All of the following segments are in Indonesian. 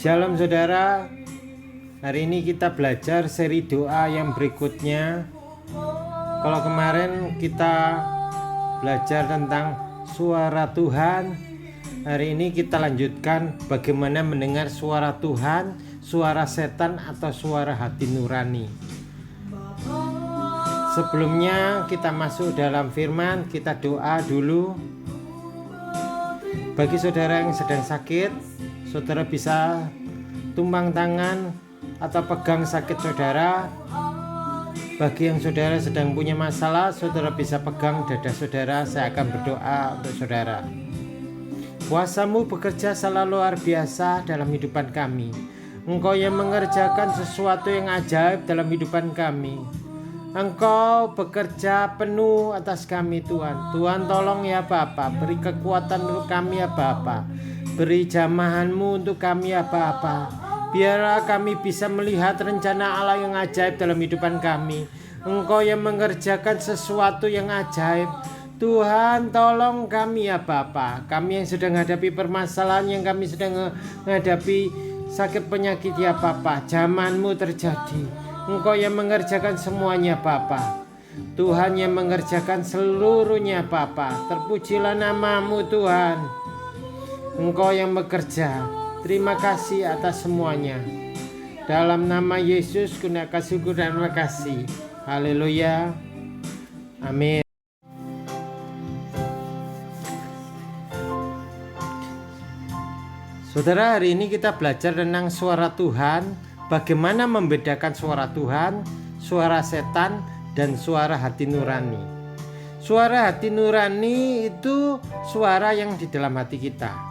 Shalom saudara, hari ini kita belajar seri doa yang berikutnya. Kalau kemarin kita belajar tentang suara Tuhan, hari ini kita lanjutkan bagaimana mendengar suara Tuhan, suara setan atau suara hati nurani. Sebelumnya kita masuk dalam firman, kita doa dulu. Bagi saudara yang sedang sakit, saudara bisa tumpang tangan atau pegang sakit saudara. Bagi yang saudara sedang punya masalah, saudara bisa pegang dada saudara. Saya akan berdoa untuk saudara. Kuasamu bekerja selalu luar biasa dalam hidupan kami. Engkau yang mengerjakan sesuatu yang ajaib dalam hidupan kami. Engkau bekerja penuh atas kami Tuhan. Tuhan tolong ya Bapa, beri kekuatan untuk kami ya Bapa. Beri jamahan-Mu untuk kami ya Bapa. Biarlah kami bisa melihat rencana Allah yang ajaib dalam hidupan kami. Engkau yang mengerjakan sesuatu yang ajaib. Tuhan tolong kami ya Bapa. Kami yang sedang menghadapi permasalahan, yang kami sedang menghadapi sakit penyakit ya Bapa. Jamahan-Mu terjadi. Engkau yang mengerjakan semuanya Bapa. Tuhan yang mengerjakan seluruhnya Bapa. Terpujilah nama-Mu Tuhan. Engkau yang bekerja. Terima kasih atas semuanya. Dalam nama Yesus kunakan syukur dan terima kasih. Haleluya. Amin. Saudara, hari ini kita belajar tentang suara Tuhan. Bagaimana membedakan suara Tuhan, suara setan, dan suara hati nurani. Suara hati nurani itu suara yang di dalam hati kita.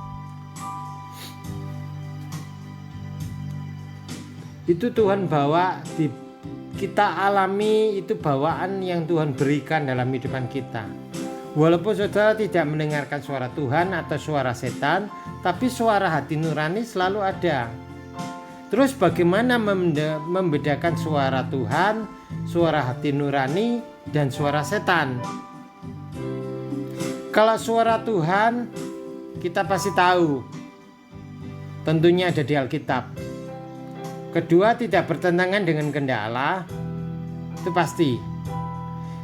Itu Tuhan bawa, kita alami, itu bawaan yang Tuhan berikan dalam hidupan kita. Walaupun saudara tidak mendengarkan suara Tuhan atau suara setan, tapi suara hati nurani selalu ada. Terus bagaimana membedakan suara Tuhan, suara hati nurani, dan suara setan? Kalau suara Tuhan kita pasti tahu, tentunya ada di Alkitab. Kedua, tidak bertentangan dengan kehendak Allah, itu pasti.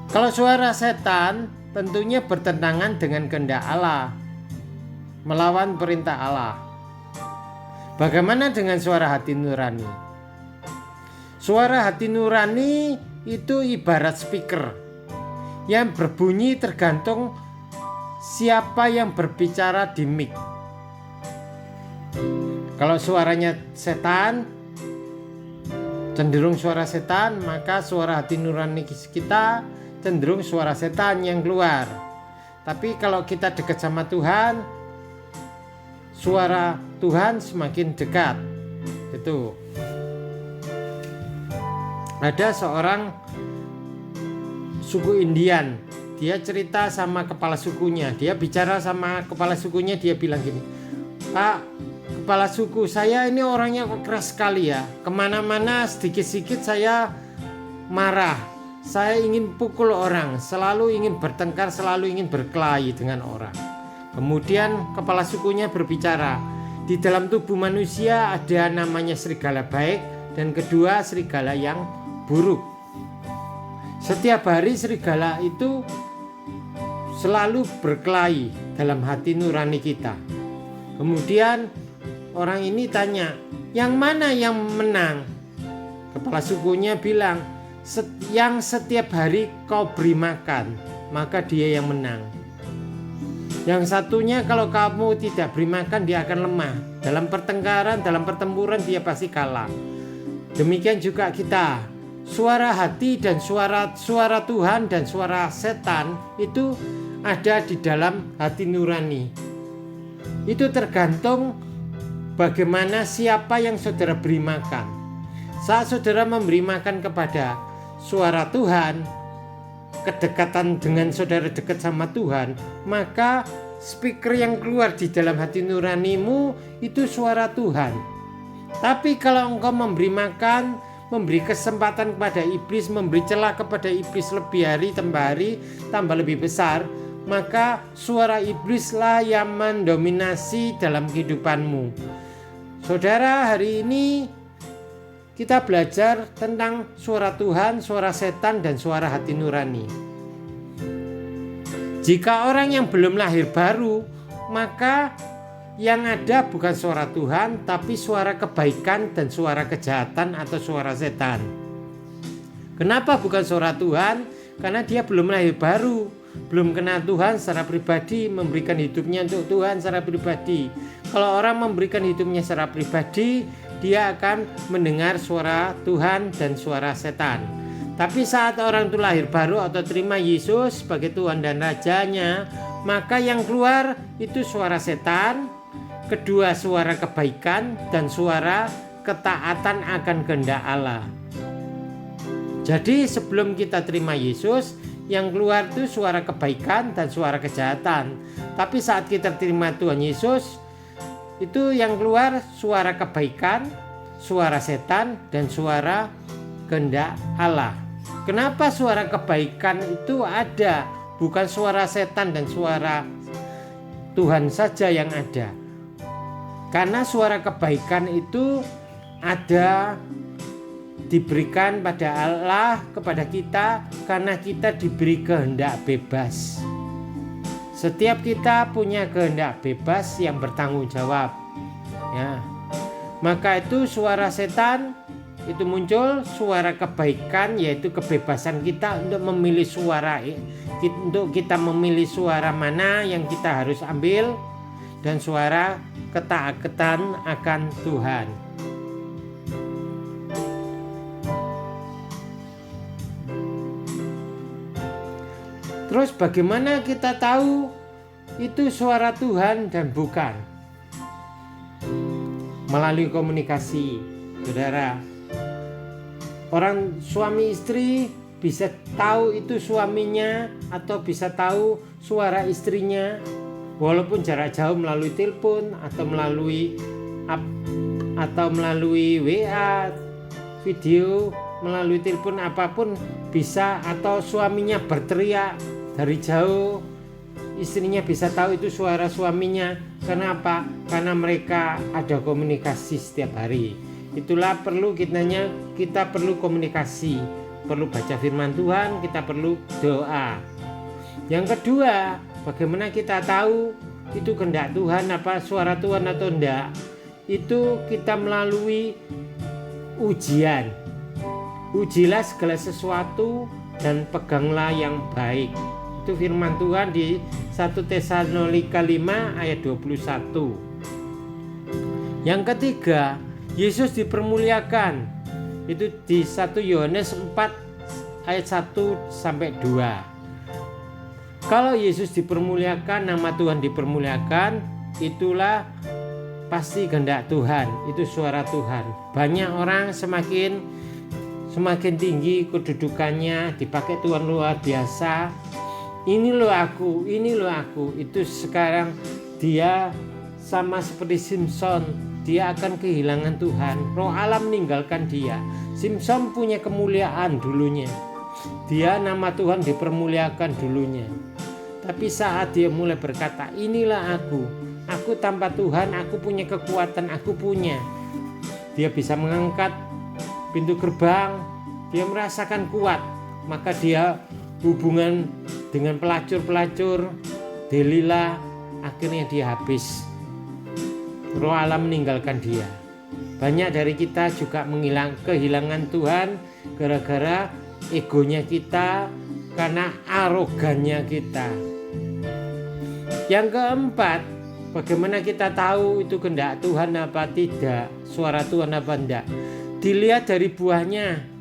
Kalau suara setan tentunya bertentangan dengan kehendak Allah, melawan perintah Allah. Bagaimana dengan suara hati nurani? Suara hati nurani itu ibarat speaker yang berbunyi tergantung siapa yang berbicara di mic. Kalau suaranya setan, cenderung suara setan, maka suara hati nurani kita cenderung suara setan yang keluar. Tapi kalau kita dekat sama Tuhan, suara Tuhan semakin dekat. Itu. Ada seorang suku Indian, dia cerita sama kepala sukunya. Dia bicara sama kepala sukunya, dia bilang gini, "Pak, kepala suku saya ini orangnya kok keras sekali ya. Kemana-mana sedikit-sedikit saya marah. Saya ingin pukul orang, selalu ingin bertengkar, selalu ingin berkelahi dengan orang." Kemudian kepala sukunya berbicara, di dalam tubuh manusia ada namanya serigala baik dan kedua serigala yang buruk. Setiap hari serigala itu selalu berkelahi dalam hati nurani kita. Kemudian orang ini tanya, yang mana yang menang? Kepala sukunya bilang, yang setiap hari kau beri makan, maka dia yang menang. Yang satunya kalau kamu tidak beri makan, dia akan lemah. Dalam pertengkaran, dalam pertempuran dia pasti kalah. Demikian juga kita. Suara hati dan suara Tuhan dan suara setan itu ada di dalam hati nurani. Itu tergantung bagaimana siapa yang saudara beri makan. Saat saudara memberi makan kepada suara Tuhan, kedekatan dengan saudara dekat sama Tuhan, maka speaker yang keluar di dalam hati nuranimu itu suara Tuhan. Tapi kalau engkau memberi makan, memberi kesempatan kepada iblis, memberi celah kepada iblis lebih hari tambah lebih besar, maka suara iblislah yang mendominasi dalam kehidupanmu. Saudara, hari ini kita belajar tentang suara Tuhan, suara setan, dan suara hati nurani. Jika orang yang belum lahir baru, maka yang ada bukan suara Tuhan, tapi suara kebaikan dan suara kejahatan atau suara setan. Kenapa bukan suara Tuhan? Karena dia belum lahir baru, belum kenal Tuhan secara pribadi, memberikan hidupnya untuk Tuhan secara pribadi. Kalau orang memberikan hidupnya secara pribadi, dia akan mendengar suara Tuhan dan suara setan. Tapi saat orang itu lahir baru atau terima Yesus sebagai Tuhan dan Rajanya, maka yang keluar itu suara setan, kedua suara kebaikan, dan suara ketaatan akan kehendak Allah. Jadi sebelum kita terima Yesus, yang keluar itu suara kebaikan dan suara kejahatan. Tapi saat kita terima Tuhan Yesus, itu yang keluar suara kebaikan, suara setan, dan suara kehendak Allah. Kenapa suara kebaikan itu ada, bukan suara setan dan suara Tuhan saja yang ada? Karena suara kebaikan itu ada diberikan pada Allah kepada kita karena kita diberi kehendak bebas. Setiap kita punya kehendak bebas yang bertanggung jawab. Ya. Maka itu suara setan itu muncul, suara kebaikan yaitu kebebasan kita untuk memilih suara, untuk kita memilih suara mana yang kita harus ambil, dan suara ketaatan akan Tuhan. Terus bagaimana kita tahu itu suara Tuhan dan bukan? Melalui komunikasi, saudara. Orang suami istri bisa tahu itu suaminya atau bisa tahu suara istrinya walaupun jarak jauh melalui telepon atau melalui WA, video, melalui telepon apapun bisa, atau suaminya berteriak dari jauh, istrinya bisa tahu itu suara suaminya. Kenapa? Karena mereka ada komunikasi setiap hari. Itulah perlu kita perlu komunikasi, perlu baca firman Tuhan, kita perlu doa. Yang kedua, bagaimana kita tahu itu kehendak Tuhan, apa suara Tuhan atau enggak? Itu kita melalui ujian. Ujilah segala sesuatu dan peganglah yang baik. Itu firman Tuhan di 1 Tesalonika 5 ayat 21. Yang ketiga, Yesus dipermuliakan. Itu di 1 Yohanes 4 ayat 1 sampai 2. Kalau Yesus dipermuliakan, nama Tuhan dipermuliakan, itulah pasti kehendak Tuhan, itu suara Tuhan. Banyak orang semakin tinggi kedudukannya, dipakai Tuhan luar biasa. Ini loh aku, itu sekarang dia sama seperti Simpson, dia akan kehilangan Tuhan. Roh Allah meninggalkan dia. Simpson punya kemuliaan dulunya, dia nama Tuhan dipermuliakan dulunya. Tapi saat dia mulai berkata, inilah aku tanpa Tuhan, aku punya kekuatan, dia bisa mengangkat pintu gerbang, dia merasakan kuat, maka dia hubungan dengan pelacur Delila, akhirnya dia habis. Roh Allah meninggalkan dia. Banyak dari kita juga kehilangan Tuhan gara-gara egonya kita, karena arogannya kita. Yang keempat, bagaimana kita tahu itu kehendak Tuhan apa tidak, suara Tuhan apa tidak? Dilihat dari buahnya.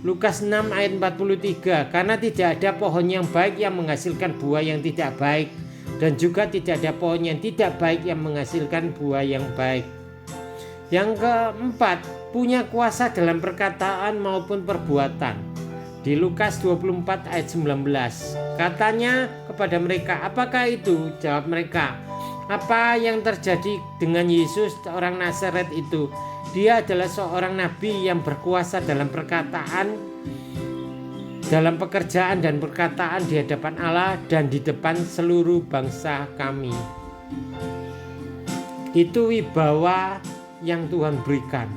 Lukas 6 ayat 43, karena tidak ada pohon yang baik yang menghasilkan buah yang tidak baik, dan juga tidak ada pohon yang tidak baik yang menghasilkan buah yang baik. Yang keempat, punya kuasa dalam perkataan maupun perbuatan. Di Lukas 24 ayat 19, katanya kepada mereka, apakah itu? Jawab mereka, apa yang terjadi dengan Yesus orang Nazaret itu? Dia adalah seorang nabi yang berkuasa dalam perkataan, dalam pekerjaan dan perkataan di hadapan Allah dan di depan seluruh bangsa kami. Itu wibawa yang Tuhan berikan,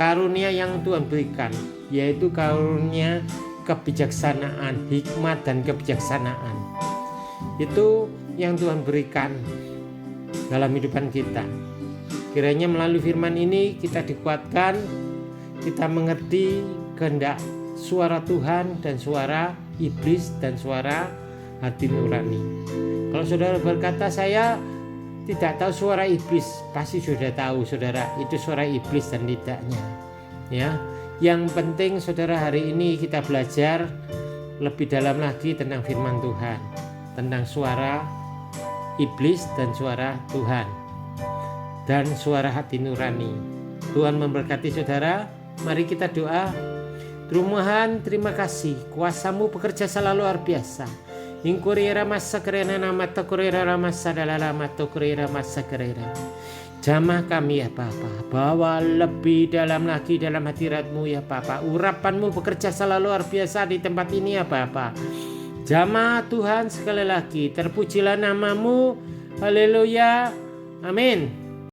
karunia yang Tuhan berikan, yaitu karunia kebijaksanaan, hikmat dan kebijaksanaan. Itu yang Tuhan berikan dalam hidupan kita. Kiranya melalui firman ini kita dikuatkan, kita mengerti kehendak suara Tuhan dan suara iblis dan suara hati nurani. Kalau saudara berkata saya tidak tahu suara iblis, pasti sudah tahu saudara, itu suara iblis dan tidaknya. Ya, yang penting saudara hari ini kita belajar lebih dalam lagi tentang firman Tuhan, tentang suara iblis dan suara Tuhan dan suara hati nurani. Tuhan memberkati saudara. Mari kita doa. Tuhan, terima kasih, kuasa-Mu bekerja selalu luar biasa. Ingkurira masa kerena nama tokurira masa dalala matokurira masa kerera. Jamah kami ya Bapa, bawa lebih dalam lagi dalam hadirat-Mu ya Bapa. Urapan-Mu bekerja selalu luar biasa di tempat ini ya Bapa. Jamah Tuhan sekali lagi, terpujilah nama-Mu. Haleluya. Amin.